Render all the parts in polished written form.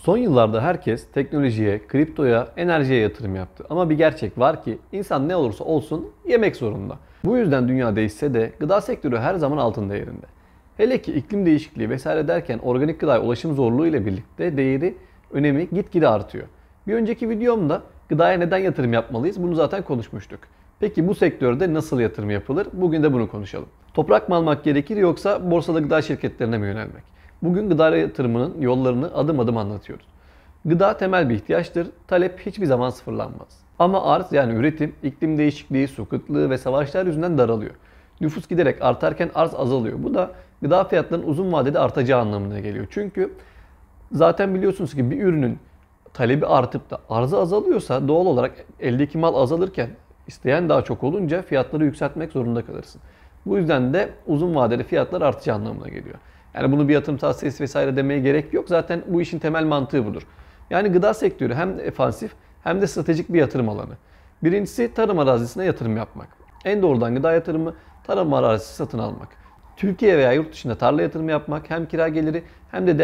Son yıllarda herkes teknolojiye, kriptoya, enerjiye yatırım yaptı. Ama bir gerçek var ki insan ne olursa olsun yemek zorunda. Bu yüzden dünya değişse de gıda sektörü her zaman altın değerinde. Hele ki iklim değişikliği vesaire derken organik gıdaya ulaşım zorluğu ile birlikte önemi gitgide artıyor. Bir önceki videomda gıdaya neden yatırım yapmalıyız bunu zaten konuşmuştuk. Peki bu sektörde nasıl yatırım yapılır? Bugün de bunu konuşalım. Toprak mı almak gerekir yoksa borsada gıda şirketlerine mi yönelmek? Bugün gıda yatırımının yollarını adım adım anlatıyoruz. Gıda temel bir ihtiyaçtır. Talep hiçbir zaman sıfırlanmaz. Ama arz yani üretim, iklim değişikliği, su kıtlığı ve savaşlar yüzünden daralıyor. Nüfus giderek artarken arz azalıyor. Bu da gıda fiyatlarının uzun vadede artacağı anlamına geliyor. Çünkü zaten biliyorsunuz ki bir ürünün talebi artıp da arzı azalıyorsa doğal olarak eldeki mal azalırken isteyen daha çok olunca fiyatları yükseltmek zorunda kalırsın. Bu yüzden de uzun vadede fiyatlar artacağı anlamına geliyor. Yani bunu bir yatırım tavsiyesi vesaire demeye gerek yok. Zaten bu işin temel mantığı budur. Yani gıda sektörü hem defansif hem de stratejik bir yatırım alanı. Birincisi tarım arazisine yatırım yapmak. En doğrudan gıda yatırımı tarım arazisi satın almak. Türkiye veya yurt dışında tarla yatırımı yapmak hem kira geliri hem de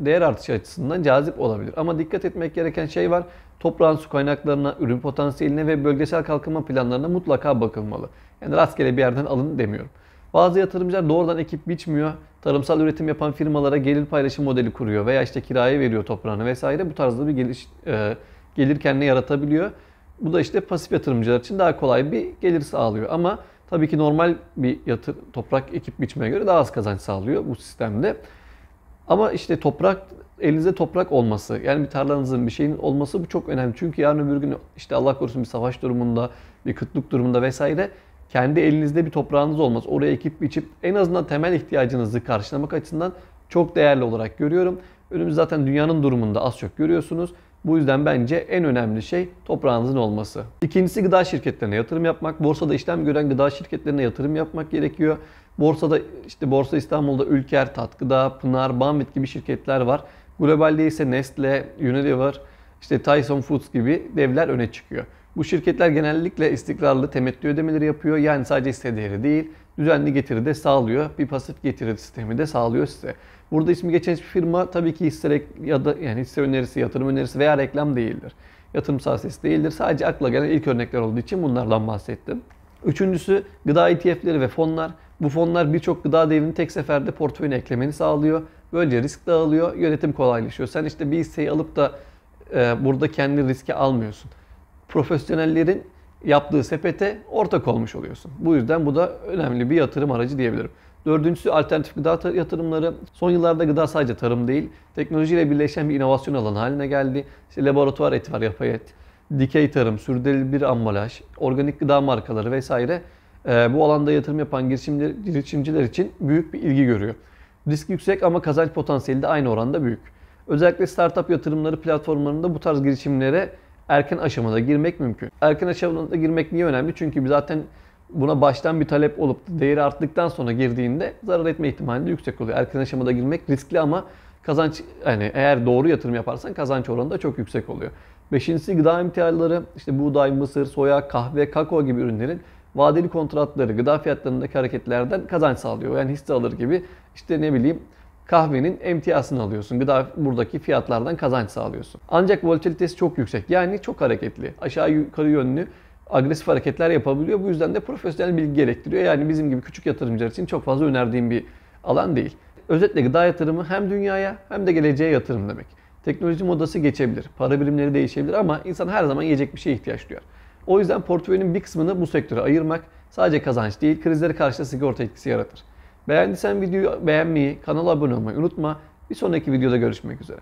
değer artışı açısından cazip olabilir. Ama dikkat etmek gereken şey var. Toprağın su kaynaklarına, ürün potansiyeline ve bölgesel kalkınma planlarına mutlaka bakılmalı. Yani rastgele bir yerden alın demiyorum. Bazı yatırımcılar doğrudan ekip biçmiyor. Tarımsal üretim yapan firmalara gelir paylaşım modeli kuruyor veya işte kiraya veriyor toprağını vesaire. Bu tarzda bir gelir kendine yaratabiliyor. Bu da işte pasif yatırımcılar için daha kolay bir gelir sağlıyor. Ama tabii ki normal bir toprak ekip biçmeye göre daha az kazanç sağlıyor bu sistemde. Ama işte elinizde toprak olması, yani bir tarlanızın bir şeyin olması bu çok önemli. Çünkü yarın öbür gün işte Allah korusun bir savaş durumunda, bir kıtlık durumunda vesaire kendi elinizde bir toprağınız olması, oraya ekip biçip en azından temel ihtiyacınızı karşılamak açısından çok değerli olarak görüyorum. Önümüz zaten dünyanın durumunda az çok görüyorsunuz. Bu yüzden bence en önemli şey toprağınızın olması. İkincisi gıda şirketlerine yatırım yapmak. Borsada işlem gören gıda şirketlerine yatırım yapmak gerekiyor. Borsada işte Borsa İstanbul'da Ülker, Tatgıda, Pınar, Banvit gibi şirketler var. Globalde ise Nestle, Unilever, işte Tyson Foods gibi devler öne çıkıyor. Bu şirketler genellikle istikrarlı temettü ödemeleri yapıyor. Yani sadece hisse değeri değil, düzenli getiri de sağlıyor. Bir pasif getiri sistemi de sağlıyor size. Burada ismi geçen hiçbir firma tabii ki hisse önerisi, yatırım önerisi veya reklam değildir. Yatırım tavsiyesi değildir. Sadece akla gelen ilk örnekler olduğu için bunlardan bahsettim. Üçüncüsü gıda ETF'leri ve fonlar. Bu fonlar birçok gıda devini tek seferde portföyüne eklemeni sağlıyor. Böylece risk dağılıyor, yönetim kolaylaşıyor. Sen işte bir hisseyi alıp da burada kendi riski almıyorsun. Profesyonellerin yaptığı sepete ortak olmuş oluyorsun. Bu yüzden bu da önemli bir yatırım aracı diyebilirim. Dördüncüsü alternatif gıda yatırımları. Son yıllarda gıda sadece tarım değil, teknolojiyle birleşen bir inovasyon alanı haline geldi. İşte laboratuvar eti var, yapay et, dikey tarım, sürdürülebilir ambalaj, organik gıda markaları vesaire bu alanda yatırım yapan girişimciler için büyük bir ilgi görüyor. Risk yüksek ama kazanç potansiyeli de aynı oranda büyük. Özellikle startup yatırımları platformlarında bu tarz girişimlere erken aşamada girmek mümkün. Erken aşamada girmek niye önemli? Çünkü zaten buna baştan bir talep olup değeri arttıktan sonra girdiğinde zarar etme ihtimali de yüksek oluyor. Erken aşamada girmek riskli ama kazanç, yani eğer doğru yatırım yaparsan kazanç oranı da çok yüksek oluyor. Beşincisi gıda emtiaları, işte buğday, mısır, soya, kahve, kakao gibi ürünlerin vadeli kontratları gıda fiyatlarındaki hareketlerden kazanç sağlıyor. Yani hisse alır gibi işte ne bileyim kahvenin emtiasını alıyorsun. Gıda buradaki fiyatlardan kazanç sağlıyorsun. Ancak volatilitesi çok yüksek. Yani çok hareketli. Aşağı yukarı yönlü agresif hareketler yapabiliyor. Bu yüzden de profesyonel bilgi gerektiriyor. Yani bizim gibi küçük yatırımcılar için çok fazla önerdiğim bir alan değil. Özetle gıda yatırımı hem dünyaya hem de geleceğe yatırım demek. Teknoloji modası geçebilir, para birimleri değişebelir ama insan her zaman yiyecek bir şeye ihtiyaç duyar. O yüzden portföyünün bir kısmını bu sektöre ayırmak sadece kazanç değil, krizlere karşı da sigorta etkisi yaratır. Beğendiysen videoyu beğenmeyi, kanala abone olmayı unutma. Bir sonraki videoda görüşmek üzere.